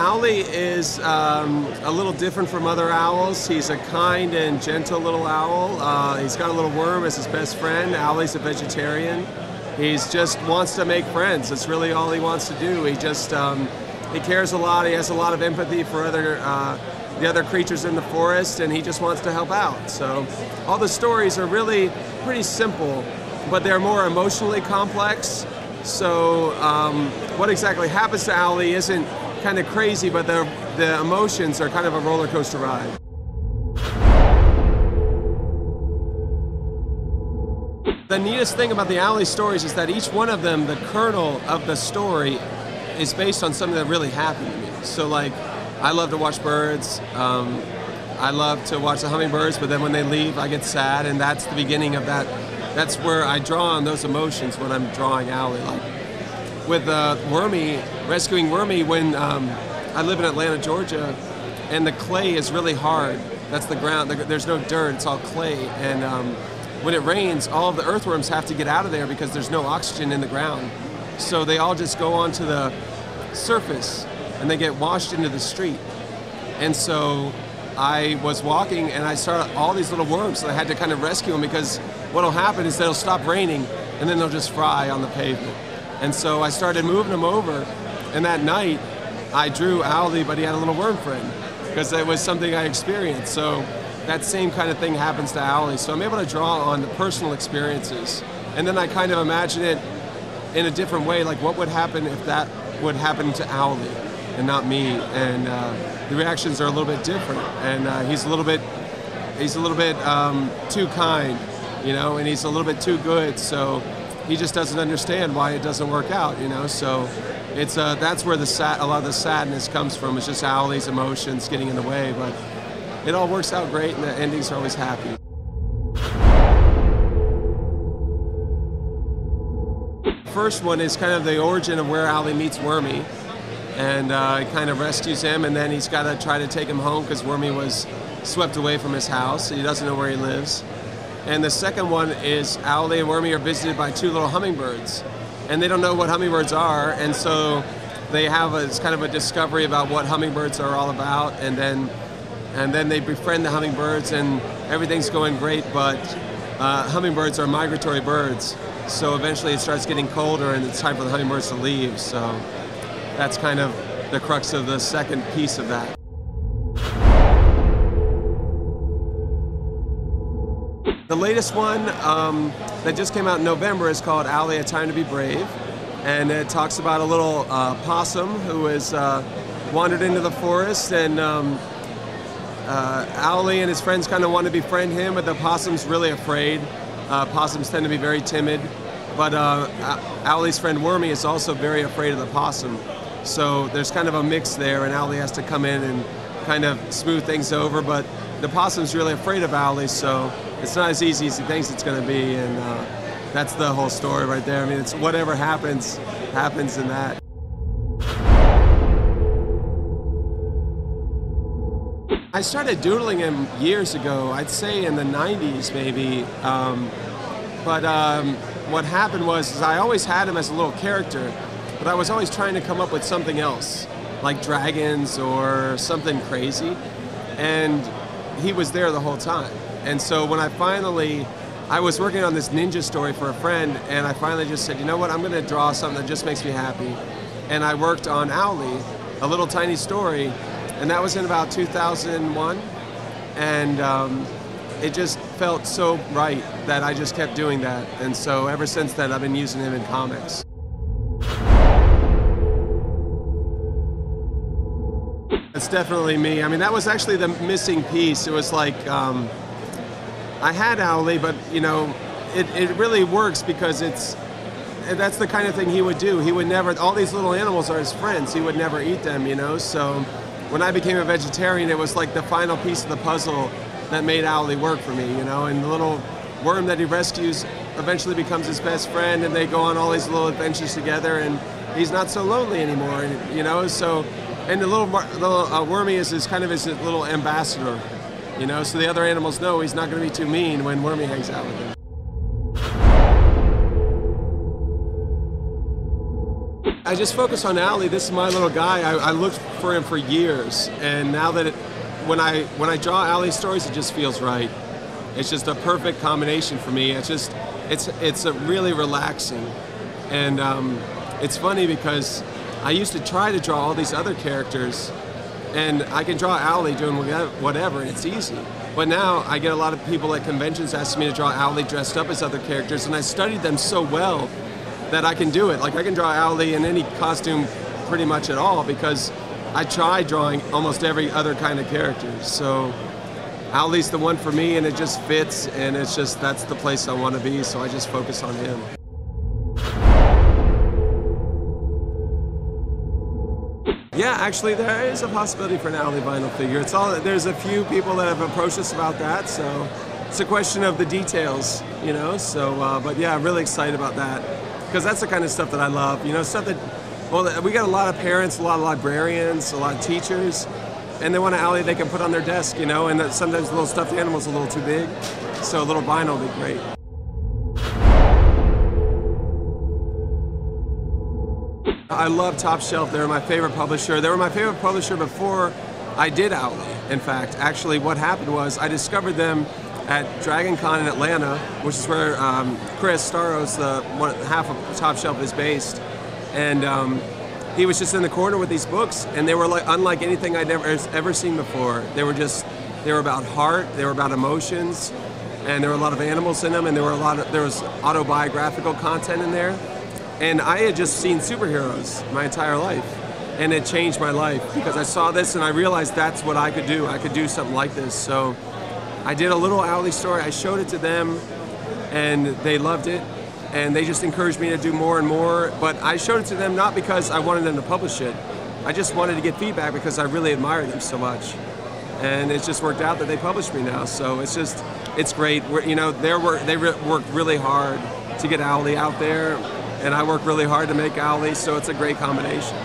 Owly is a little different from other owls. He's a kind and gentle little owl. He's got a little worm as his best friend. Owly's a vegetarian. He's just wants to make friends. That's really all he wants to do. He just he cares a lot. He has a lot of empathy for the other creatures in the forest, and he just wants to help out. So all the stories are really pretty simple, but they're more emotionally complex. So what exactly happens to Owly isn't kind of crazy, but the emotions are kind of a roller coaster ride. The neatest thing about the Owly stories is that each one of them, the kernel of the story, is based on something that really happened to me. So like, I love to watch birds. I love to watch the hummingbirds, but then when they leave, I get sad, and that's the beginning of that. That's where I draw on those emotions when I'm drawing Owly. Like with Wormy, rescuing Wormy, when I live in Atlanta, Georgia, and the clay is really hard. That's the ground. There's no dirt. It's all clay, and when it rains, all of the earthworms have to get out of there because there's no oxygen in the ground. So they all just go onto the surface and they get washed into the street. And so I was walking and I saw all these little worms, and I had to kind of rescue them because what'll happen is they'll stop raining and then they'll just fry on the pavement. And so I started moving them over, and that night I drew Owly, but he had a little worm friend because it was something I experienced. So that same kind of thing happens to Owly. So I'm able to draw on the personal experiences, and then I kind of imagine it in a different way, like what would happen if that would happen to Owly and not me, and the reactions are a little bit different, and he's a little bit too kind, you know, and he's a little bit too good, so he just doesn't understand why it doesn't work out, you know. So it's that's where a lot of the sadness comes from. It's just Owly's emotions getting in the way, but it all works out great, and the endings are always happy. First one is kind of the origin of where Owly meets Wormy, and he kind of rescues him, and then he's got to try to take him home because Wormy was swept away from his house. He doesn't know where he lives. And the second one is Owly and Wormy are visited by two little hummingbirds, and they don't know what hummingbirds are, and so they have it's kind of a discovery about what hummingbirds are all about, and then they befriend the hummingbirds, and everything's going great, but hummingbirds are migratory birds. So eventually it starts getting colder and it's time for the hummingbirds to leave. So that's kind of the crux of the second piece of that. The latest one that just came out in November is called Owly, A Time to Be Brave. And it talks about a little possum who has wandered into the forest, and Owly and his friends kind of want to befriend him, but the possum's really afraid. Possums tend to be very timid, but Owly's friend Wormy is also very afraid of the possum. So there's kind of a mix there, and Owly has to come in and kind of smooth things over, but the possum's really afraid of Owly, so it's not as easy as he thinks it's going to be, and that's the whole story right there. I mean, it's whatever happens in that. I started doodling him years ago, I'd say in the 90s maybe, but what happened was I always had him as a little character, but I was always trying to come up with something else, like dragons or something crazy, and he was there the whole time. And so when I was working on this ninja story for a friend, and I finally just said, you know what, I'm going to draw something that just makes me happy. And I worked on Owly, a little tiny story, and that was in about 2001, and it just felt so right that I just kept doing that, and so ever since then I've been using him in comics. That's definitely me. I mean, that was actually the missing piece. It was like, I had Owly, but you know, it really works because that's the kind of thing he would do. He would never, all these little animals are his friends, he would never eat them, you know, so when I became a vegetarian, it was like the final piece of the puzzle that made Owly work for me, you know, and the little worm that he rescues eventually becomes his best friend, and they go on all these little adventures together, and he's not so lonely anymore, you know, so, and the little Wormy is kind of his little ambassador, you know, so the other animals know he's not going to be too mean when Wormy hangs out with him. I just focus on Owly. This is my little guy. I looked for him for years, and now that when I draw Owly stories, it just feels right. It's just a perfect combination for me. It's a really relaxing, and it's funny because I used to try to draw all these other characters, and I can draw Owly doing whatever, and it's easy. But now I get a lot of people at conventions asking me to draw Owly dressed up as other characters, and I studied them so well that I can do it. Like, I can draw Owly in any costume pretty much at all, because I tried drawing almost every other kind of character. So Owly's the one for me, and it just fits, and it's just, that's the place I want to be, so I just focus on him. Yeah, actually there is a possibility for an Owly vinyl figure. There's a few people that have approached us about that, so it's a question of the details, you know, so, but yeah, I'm really excited about that, because that's the kind of stuff that I love, you know, stuff that, well, we got a lot of parents, a lot of librarians, a lot of teachers, and they want an Owly they can put on their desk, you know, and sometimes the little stuffed animal's a little too big, so a little vinyl would be great. I love Top Shelf. They're my favorite publisher. They were my favorite publisher before I did Owly. In fact, actually what happened was I discovered them at Dragon Con in Atlanta, which is where Chris Staros, half of Top Shelf, is based. And he was just in the corner with these books, and they were like unlike anything I'd ever seen before. They were about heart, they were about emotions, and there were a lot of animals in them, and there was autobiographical content in there. And I had just seen superheroes my entire life, and it changed my life because I saw this and I realized that's what I could do. I could do something like this. So I did a little Owly story. I showed it to them, and they loved it, and they just encouraged me to do more and more. But I showed it to them not because I wanted them to publish it. I just wanted to get feedback because I really admire them so much. And it's just worked out that they published me now. So it's great. You know, they worked really hard to get Owly out there, and I work really hard to make Owly, so it's a great combination.